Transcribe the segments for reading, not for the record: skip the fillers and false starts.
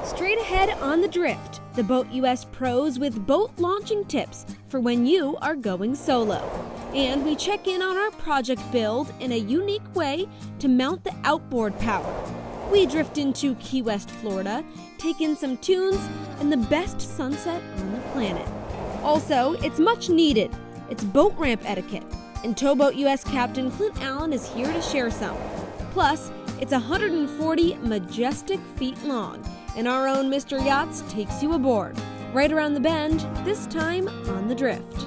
Straight ahead on the Drift, the Boat US pros with boat launching tips for when you are going solo. And we check in on our project build in a unique way to mount the outboard power. We drift into Key West, Florida, take in some tunes and the best sunset on the planet. Also, it's much needed. It's boat ramp etiquette, and Towboat US Captain Clint Allen is here to share some. Plus, it's 140 majestic feet long, and our own Mr. Yachts takes you aboard, right around the bend, this time on the Drift.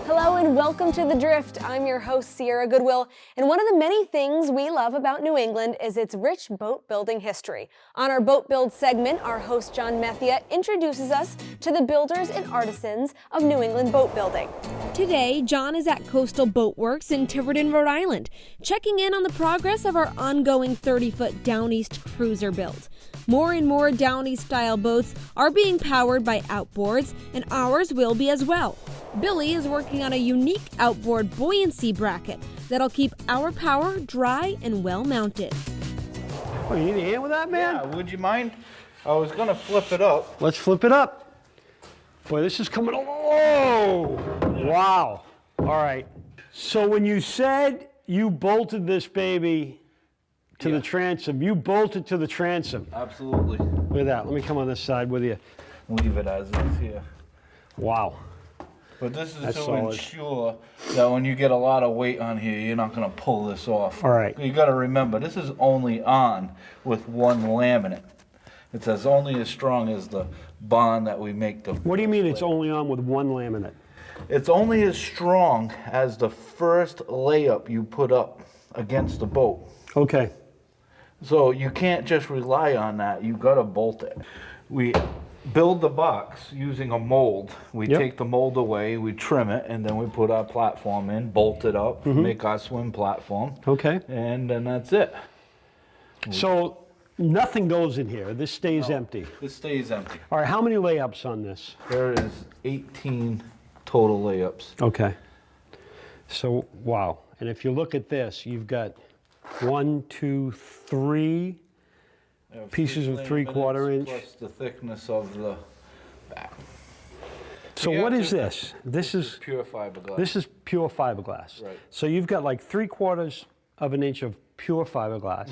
Hello and welcome to The Drift. I'm your host, Sierra Goodwill, and one of the many things we love about New England is its rich boat building history. On our Boat Build segment, our host, John Methia, introduces us to the builders and artisans of New England boat building. Today, John is at Coastal Boat Works in Tiverton, Rhode Island, checking in on the progress of our ongoing 30-foot Down East cruiser build. More and more Down East-style boats are being powered by outboards, and ours will be as well. Billy is working on a unique outboard buoyancy bracket that'll keep our power dry and well-mounted. Oh, you need a hand with that, man? Yeah, would you mind? I was gonna flip it up. Let's flip it up. Boy, this is coming along. Oh, wow. All right. So when you said you bolted this baby to the transom, you bolted to the transom. Absolutely. Look at that. Let me come on this side with you. Leave it as is here. Wow. But this is That's to solid. ensure that when you get a lot of weight on here, you're not gonna pull this off. All right. You gotta remember, this is only on with one laminate. It's only as strong as the bond that we make the. What do you mean it's only on with one laminate? It's only as strong as the first layup you put up against the boat. Okay. So you can't just rely on that. You gotta bolt it. We build the box using a mold. We Yep. take the mold away, we trim it, and then we put our platform in, bolt it up, make our swim platform, Okay. and then that's it. So nothing goes in here. This stays empty. It stays empty. All right. How many layups on this? There is 18 total layups. Okay. So, wow. And if you look at this, you've got 1, 2, 3 pieces of 3/4 inch. Plus the thickness of the back. So Yeah, what is this- this? This is Pure fiberglass. this is pure fiberglass. Right. So you've got like 3/4 of an inch of pure fiberglass,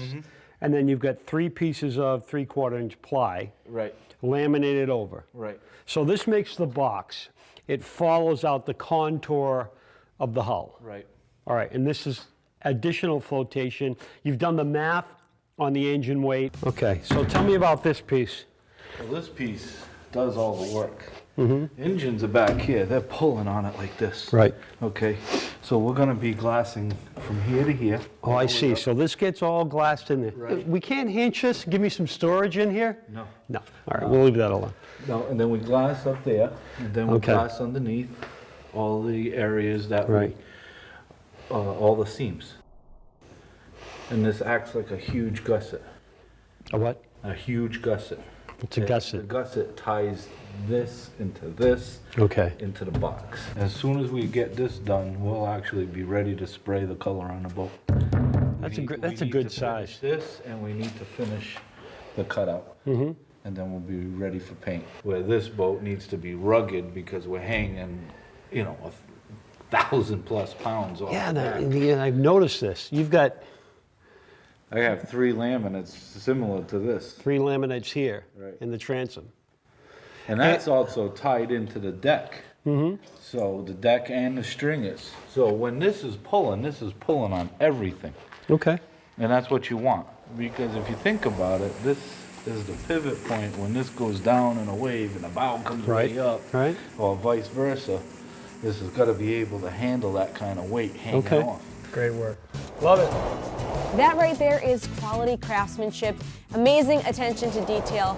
and then you've got 3 pieces of 3/4 inch ply Right, laminated over. right. So this makes the box. It follows out the contour of the hull. Right. All right, and this is additional flotation. You've done the math on the engine weight. Okay, so tell me about this piece. Well, this piece does all the work. Engines are back here. They're pulling on it like this. Right. Okay. So we're going to be glassing from here to here. Oh, I see. So this gets all glassed in there. Right. We can't hinge this? Give me some storage in here? No. No. All right, we'll leave that alone. No, and then we glass up there, and then we Okay. glass underneath all the areas that Right. all the seams. And this acts like a huge gusset. A what? A huge gusset. It's a The gusset. gusset ties this into this. Okay. Into the box. As soon as we get this done, we'll actually be ready to spray the color on the boat. That's a We good- need that's a to good finish size. This, and we need to finish the cutout. And then we'll be ready for paint. Where this boat needs to be rugged because we're hanging, 1,000+ pounds off. Yeah, the back. and I've noticed this. You've got I have 3 laminates similar to this. 3 laminates here Right. in the transom. And that's also tied into the deck. So the deck and the stringers. So when this is pulling on everything. Okay. And that's what you want. Because if you think about it, this is the pivot point when this goes down in a wave and the bow comes Right. way up. Right. Or vice versa. This has got to be able to handle that kind of weight hanging Okay. off. Great work. Love it. That right there is quality craftsmanship, amazing attention to detail.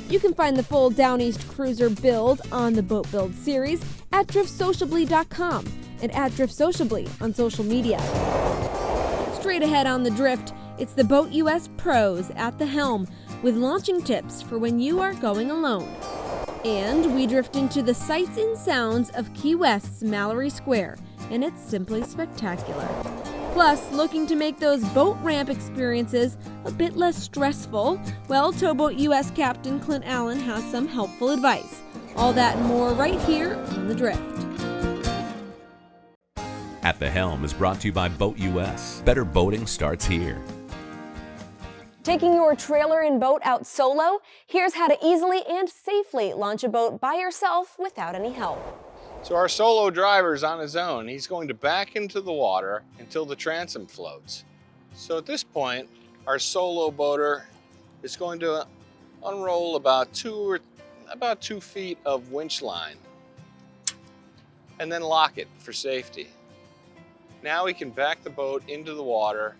You can find the full Down East Cruiser build on the Boat Build series at driftsociably.com and at driftsociably on social media. Straight ahead on the Drift, it's the Boat US pros at the helm with launching tips for when you are going alone. And we drift into the sights and sounds of Key West's Mallory Square, and it's simply spectacular. Plus, looking to make those boat ramp experiences a bit less stressful, well, Towboat US Captain Clint Allen has some helpful advice. All that and more right here on The Drift. At the Helm is brought to you by Boat US. Better boating starts here. Taking your trailer and boat out solo? Here's how to easily and safely launch a boat by yourself without any help. So our solo driver's on his own. He's going to back into the water until the transom floats. So at this point, our solo boater is going to unroll about 2 feet of winch line and then lock it for safety. Now he can back the boat into the water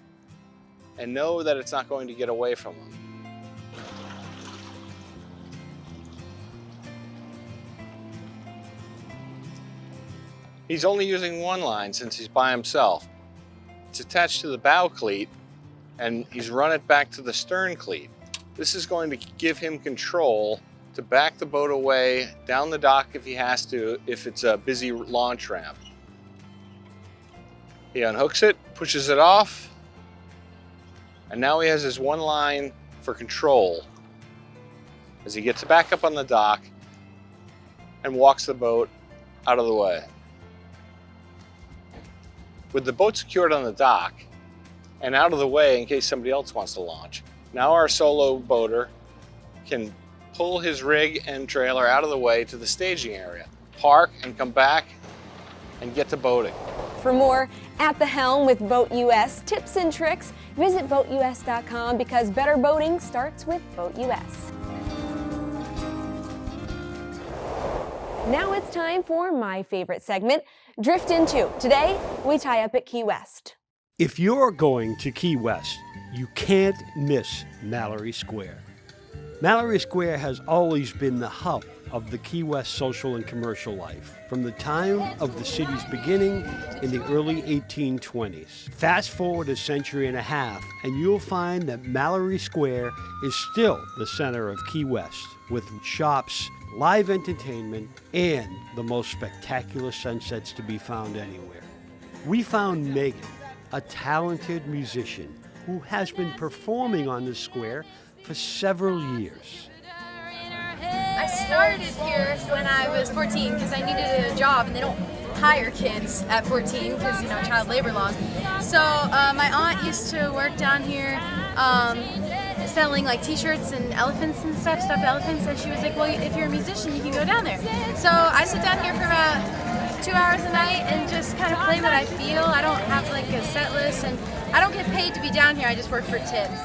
and know that it's not going to get away from him. He's only using one line since he's by himself. It's attached to the bow cleat, and he's run it back to the stern cleat. This is going to give him control to back the boat away down the dock if he has to, if it's a busy launch ramp. He unhooks it, pushes it off, and now he has his one line for control as he gets back up on the dock and walks the boat out of the way. With the boat secured on the dock and out of the way in case somebody else wants to launch, now our solo boater can pull his rig and trailer out of the way to the staging area, park and come back and get to boating. For more At the Helm with Boat US tips and tricks, visit BoatUS.com because better boating starts with Boat US. Now it's time for my favorite segment, Drift Into. Today, we tie up at Key West. If you're going to Key West, you can't miss Mallory Square. Mallory Square has always been the hub of the Key West social and commercial life from the time of the city's beginning in the early 1820s. Fast forward a century and a half, and you'll find that Mallory Square is still the center of Key West, with shops, live entertainment, and the most spectacular sunsets to be found anywhere. We found Megan, a talented musician who has been performing on the square for several years. I started here when I was 14 because I needed a job, and they don't hire kids at 14 because, child labor laws. So my aunt used to work down here selling like t-shirts and elephants and stuffed elephants, and she was like, well, if you're a musician, you can go down there. So I sit down here for about 2 hours a night and just kind of play what I feel. I don't have like a set list, and I don't get paid to be down here. I just work for tips.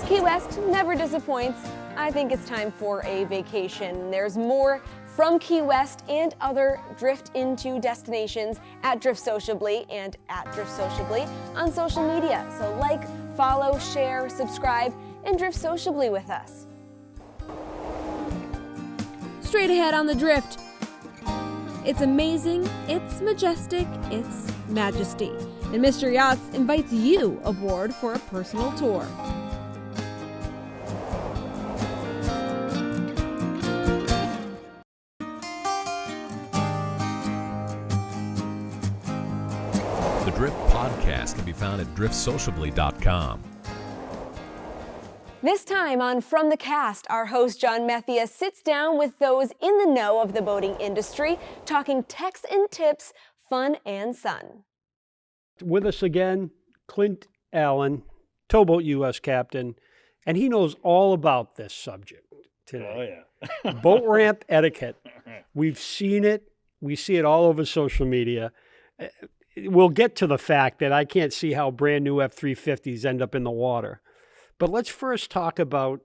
Key West never disappoints. I think it's time for a vacation. There's more from Key West and other Drift Into destinations at Drift Sociably and at Drift Sociably on social media. So like, follow, share, subscribe, and Drift Sociably with us. Straight ahead on The Drift. It's amazing, it's majestic, it's majesty. And Mr. Yachts invites you aboard for a personal tour. The Drift Podcast can be found at driftsociably.com. This time on From the Cast, our host John Methia sits down with those in the know of the boating industry, talking techs and tips, fun and sun. With us again, Clint Allen, Towboat US Captain, and he knows all about this subject today. Oh, yeah. Boat ramp etiquette. We've seen it. We see it all over social media. We'll get to the fact that I can't see how brand new F-350s end up in the water. But let's first talk about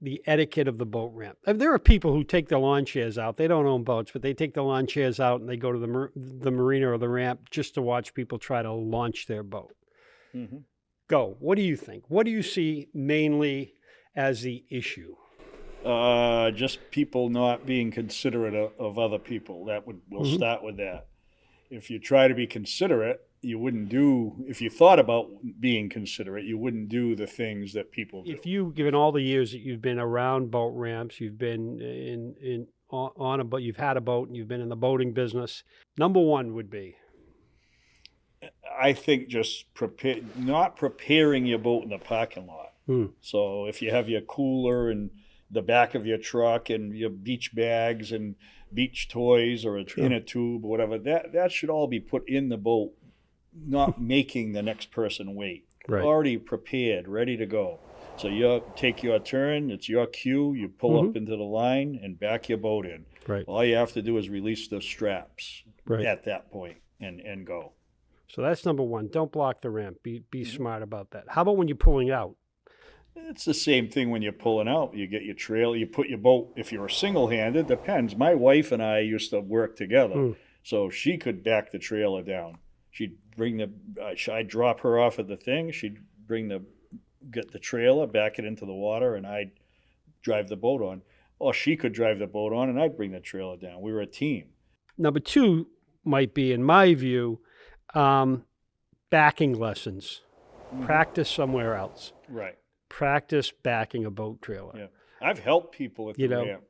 the etiquette of the boat ramp. There are people who take their lawn chairs out. They don't own boats, but they take the lawn chairs out and they go to the marina or the ramp just to watch people try to launch their boat. Mm-hmm. Go. What do you think? What do you see mainly as the issue? Just people not being considerate of other people. We'll start with that. if you try to be considerate, you wouldn't do, if you thought about being considerate, you wouldn't do the things that people do. If you, given all the years that you've been around boat ramps, you've been on a boat, you've had a boat, and you've been in the boating business, number one would be? I think just not preparing your boat in the parking lot. So if you have your cooler and the back of your truck and your beach bags and beach toys or in a tube or whatever, that should all be put in the boat, not making the next person wait. Right. Already prepared, ready to go. So you take your turn, it's your cue, you pull up into the line and back your boat in. Right. All you have to do is release the straps Right. at that point and go. So that's number one. Don't block the ramp. Be smart about that. How about when you're pulling out? It's the same thing when you're pulling out. You get your trailer, you put your boat, if you're single-handed, depends. My wife and I used to work together, so she could back the trailer down. She'd bring I'd drop her off at the thing, she'd get the trailer, back it into the water, and I'd drive the boat on. Or she could drive the boat on, and I'd bring the trailer down. We were a team. Number two might be, in my view, backing lessons. Practice somewhere else. Right. Practice backing a boat trailer. Yeah. I've helped people at the ramp.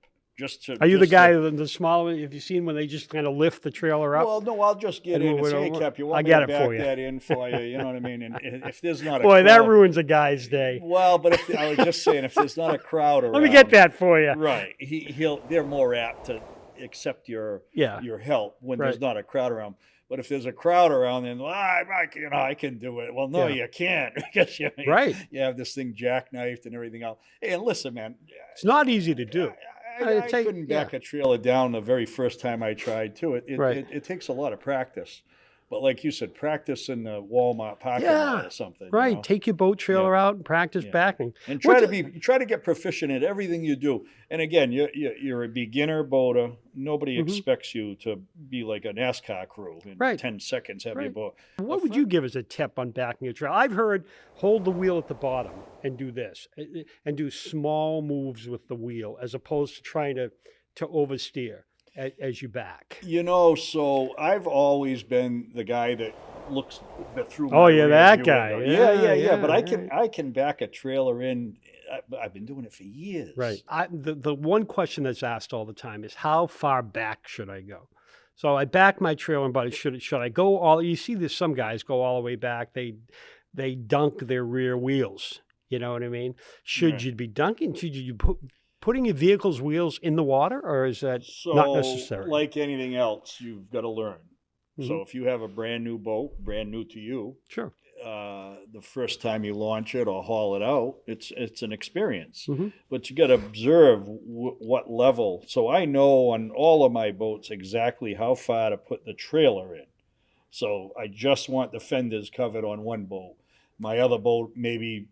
Are you the guy, the small one? Have you seen when they just kind of lift the trailer up? Well, no, I'll just get And in and move it say, hey, over? Cap, you I want me got to it back for you. that in for you? You know what I mean? And if there's not a Boy, that crowd- ruins a guy's day. Well, but I was just saying, if there's not a crowd around. Let me get that for you. Right. They're more apt to accept your help when there's not a crowd around. But if there's a crowd around, then I can do it. Well, no, you can't, because you have this thing jackknifed and everything else. Hey, and listen, man, it's not easy to do. I couldn't back a trailer down the very first time I tried to. It takes a lot of practice. But like you said, practice in the Walmart parking lot or something. Right. You know? Take your boat trailer out and practice backing. And try to get proficient at everything you do. And again, you're a beginner boater. Nobody expects you to be like a NASCAR crew in 10 seconds have your boat. What would you give as a tip on backing a trailer? I've heard hold the wheel at the bottom and do this, and do small moves with the wheel as opposed to trying to oversteer as you back. So I've always been the guy that looks through. Oh, yeah, that guy. Yeah. Yeah, But I can back a trailer in. I've been doing it for years. Right. The one question that's asked all the time is, how far back should I go? So I back my trailer, but should I go all? You see, there's some guys go all the way back. They dunk their rear wheels. You know what I mean? Should you be dunking? Should you putting your vehicle's wheels in the water, or is that not necessary? Like anything else, you've got to learn. So if you have a brand new boat, brand new to you, sure. The first time you launch it or haul it out, it's an experience. But you got to observe what level. So I know on all of my boats exactly how far to put the trailer in. So I just want the fenders covered on one boat. My other boat, maybe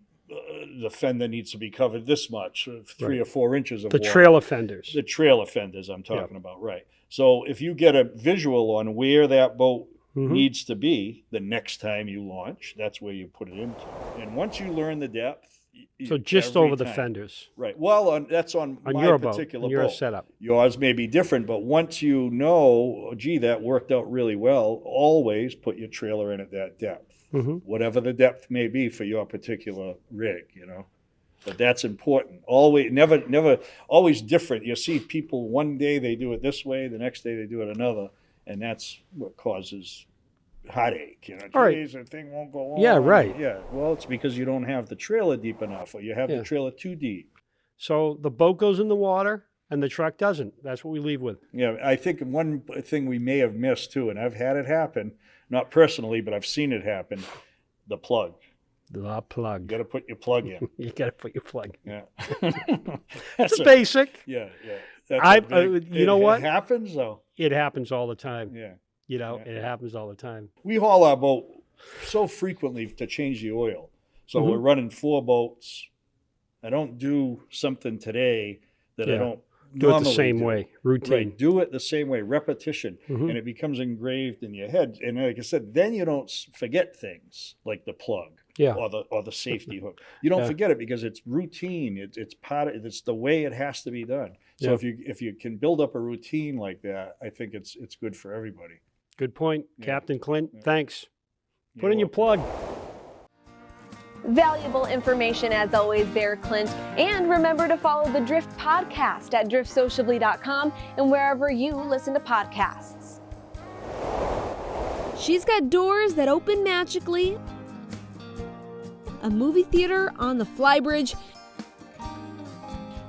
the fender needs to be covered this much, 3 or 4 inches of water. The trailer fenders. The trailer fenders I'm talking about, right. So if you get a visual on where that boat needs to be the next time you launch, that's where you put it into. And once you learn the depth, so just over the fenders. Right. Well, that's on my your particular boat, on your boat. setup. Yours may be different, but once you know, gee, that worked out really well, always put your trailer in at that depth. Whatever the depth may be for your particular rig, But that's important. Always, never, always different. You see people one day they do it this way, the next day they do it another, and that's what causes heartache. Geez, the thing won't go on. Yeah, right. Yeah, well, it's because you don't have the trailer deep enough, or you have the trailer too deep. So the boat goes in the water, and the truck doesn't. That's what we leave with. Yeah, I think one thing we may have missed too, and I've had it happen, not personally, but I've seen it happen, the plug. The plug. You got to put your plug in. You got to put your plug in. Yeah. It's a basic. Yeah. You know what? It happens, though. It happens all the time. Yeah. It happens all the time. We haul our boat so frequently to change the oil. So we're running 4 boats. I don't do something today that I don't do it the same way, routine. Right. Do it the same way, repetition, and it becomes engraved in your head. And like I said, then you don't forget things like the plug or the safety hook. You don't forget it because it's routine. It's part of it's the way it has to be done. So if you can build up a routine like that, I think it's good for everybody. Good point, Yeah. Captain Clint. Thanks. Put You're in your welcome. plug. Valuable information as always there, Clint. And remember to follow the Drift podcast at driftsociably.com and wherever you listen to podcasts. She's got doors that open magically, a movie theater on the Flybridge,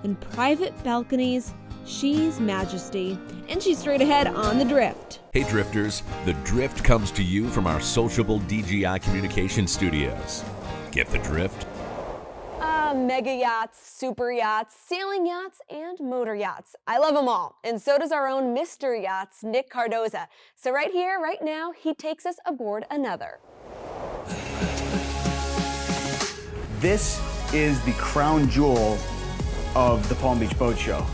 and private balconies. She's majesty, and she's straight ahead on the Drift. Hey Drifters, the Drift comes to you from our sociable DGI Communication Studios. Get the drift? Mega yachts, super yachts, sailing yachts, and motor yachts. I love them all, and so does our own Mr. Yachts, Nick Cardoza. So right here, right now, he takes us aboard another. This is the crown jewel of the Palm Beach Boat Show.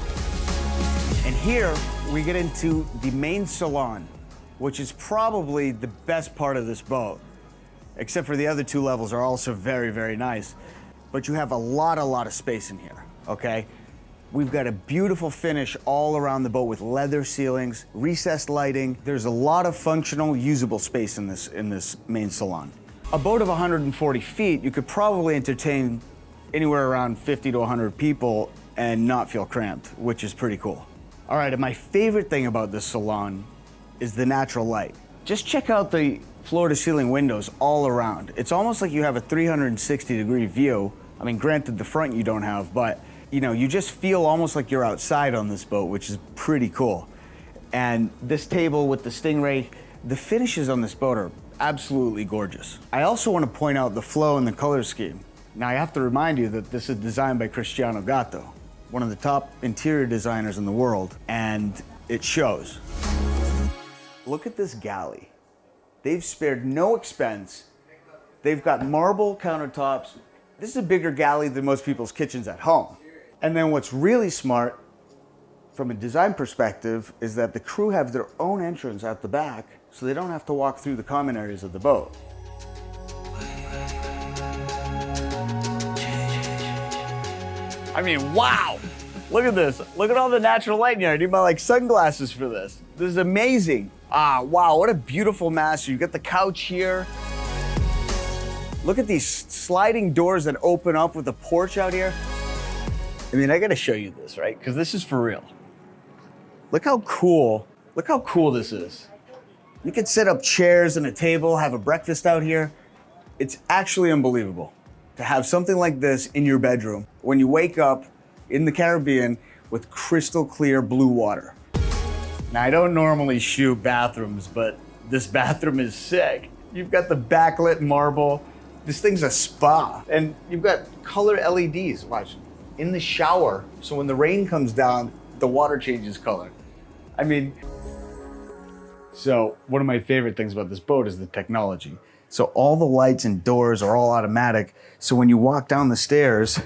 And here we get into the main salon, which is probably the best part of this boat, except for the other two levels are also very, very nice. But you have a lot of space in here, okay? We've got a beautiful finish all around the boat with leather ceilings, recessed lighting. There's a lot of functional, usable space in this main salon. A boat of 140 feet, you could probably entertain anywhere around 50 to 100 people and not feel cramped, which is pretty cool. All right, and my favorite thing about this salon is the natural light. Just check out the floor-to-ceiling windows all around. It's almost like you have a 360-degree view. I mean, granted, the front you don't have, but you know, you just feel almost like you're outside on this boat, which is pretty cool. And this table with the Stingray, the finishes on this boat are absolutely gorgeous. I also want to point out the flow and the color scheme. Now, I have to remind you that this is designed by Cristiano Gatto, one of the top interior designers in the world, and it shows. Look at this galley. They've spared no expense. They've got marble countertops. This is a bigger galley than most people's kitchens at home. And then what's really smart from a design perspective is that the crew have their own entrance at the back, so they don't have to walk through the common areas of the boat. I mean, wow! Look at this. Look at all the natural light in here. I need my sunglasses for this. This is amazing. Ah, wow, what a beautiful master. You got the couch here. Look at these sliding doors that open up with the porch out here. I mean, I gotta show you this, right? Because this is for real. Look how cool this is. You could set up chairs and a table, have a breakfast out here. It's actually unbelievable to have something like this in your bedroom when you wake up in the Caribbean with crystal clear blue water. Now, I don't normally shoot bathrooms, but this bathroom is sick. You've got the backlit marble. This thing's a spa. And you've got color LEDs, watch, in the shower. So when the rain comes down, the water changes color. I mean, so one of my favorite things about this boat is the technology. So all the lights and doors are all automatic. So when you walk down the stairs,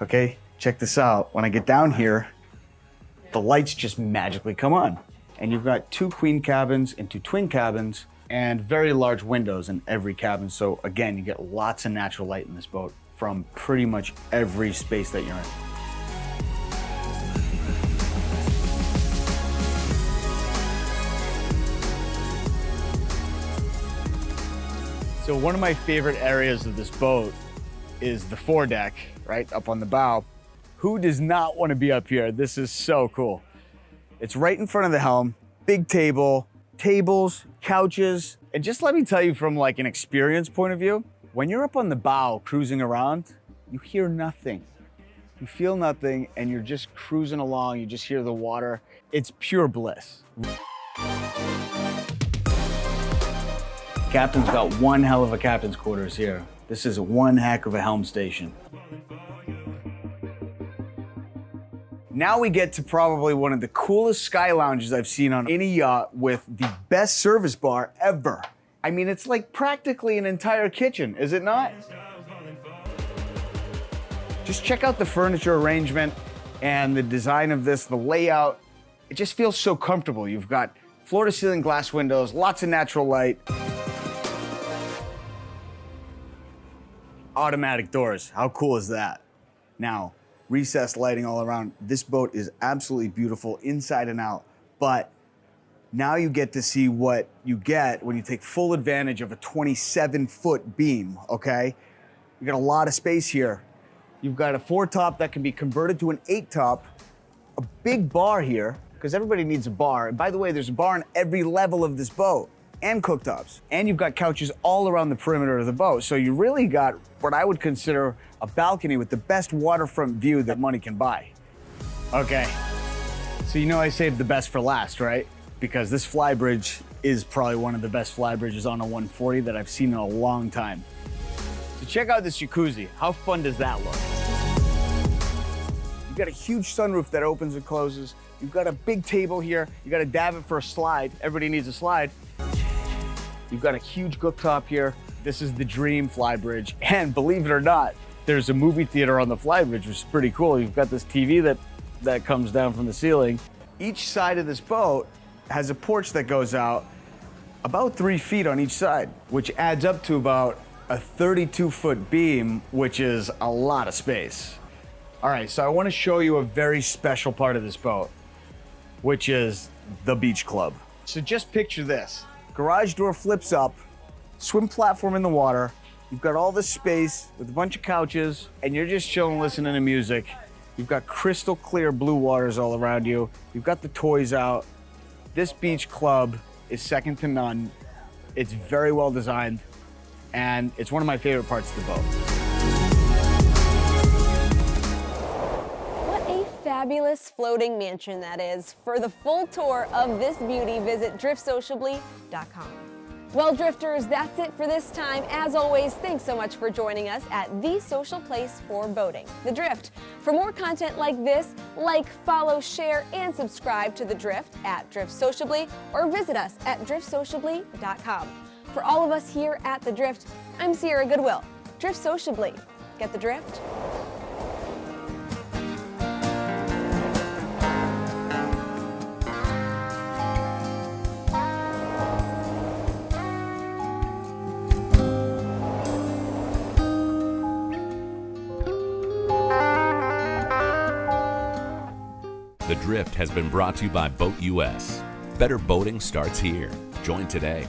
okay, check this out. When I get down here, the lights just magically come on. And you've got 2 queen cabins and 2 twin cabins and very large windows in every cabin. So again, you get lots of natural light in this boat from pretty much every space that you're in. So one of my favorite areas of this boat is the foredeck, right up on the bow. Who does not want to be up here? This is so cool. It's right in front of the helm, big table, tables, couches. And just let me tell you from an experience point of view, when you're up on the bow cruising around, you hear nothing. You feel nothing and you're just cruising along. You just hear the water. It's pure bliss. Captain's got one hell of a captain's quarters here. This is one heck of a helm station. Now we get to probably one of the coolest sky lounges I've seen on any yacht with the best service bar ever. I mean, it's like practically an entire kitchen, is it not? Just check out the furniture arrangement and the design of this, the layout. It just feels so comfortable. You've got floor-to-ceiling glass windows, lots of natural light. Automatic doors, how cool is that? Now, recessed lighting all around. This boat is absolutely beautiful inside and out, but Now you get to see what you get when you take full advantage of a 27-foot beam, okay? You got a lot of space here. You've got a 4-top that can be converted to an 8-top, a big bar here, because everybody needs a bar. And by the way, there's a bar on every level of this boat, and cooktops. And you've got couches all around the perimeter of the boat. So you really got what I would consider a balcony with the best waterfront view that money can buy. Okay, so you know I saved the best for last, right? Because this flybridge is probably one of the best flybridges on a 140 that I've seen in a long time. So check out this jacuzzi. How fun does that look? You've got a huge sunroof that opens and closes. You've got a big table here. You got a davit for a slide. Everybody needs a slide. You've got a huge cooktop here. This is the Dream Flybridge. And believe it or not, there's a movie theater on the flybridge, which is pretty cool. You've got this TV that comes down from the ceiling. Each side of this boat has a porch that goes out about 3 feet on each side, which adds up to about a 32-foot beam, which is a lot of space. All right, so I want to show you a very special part of this boat, which is the beach club. So just picture this. Garage door flips up, swim platform in the water. You've got all this space with a bunch of couches, and you're just chilling, listening to music. You've got crystal clear blue waters all around you. You've got the toys out. This beach club is second to none. It's very well designed, and it's one of my favorite parts of the boat. What a fabulous floating mansion that is. For the full tour of this beauty, visit driftsociably.com. Well, Drifters, that's it for this time. As always, thanks so much for joining us at the social place for boating, The Drift. For more content like this, like, follow, share, and subscribe to The Drift at Drift Sociably or visit us at driftsociably.com. For all of us here at The Drift, I'm Sierra Goodwill. Drift Sociably. Get the drift? The Drift has been brought to you by Boat US. Better boating starts here. Join today.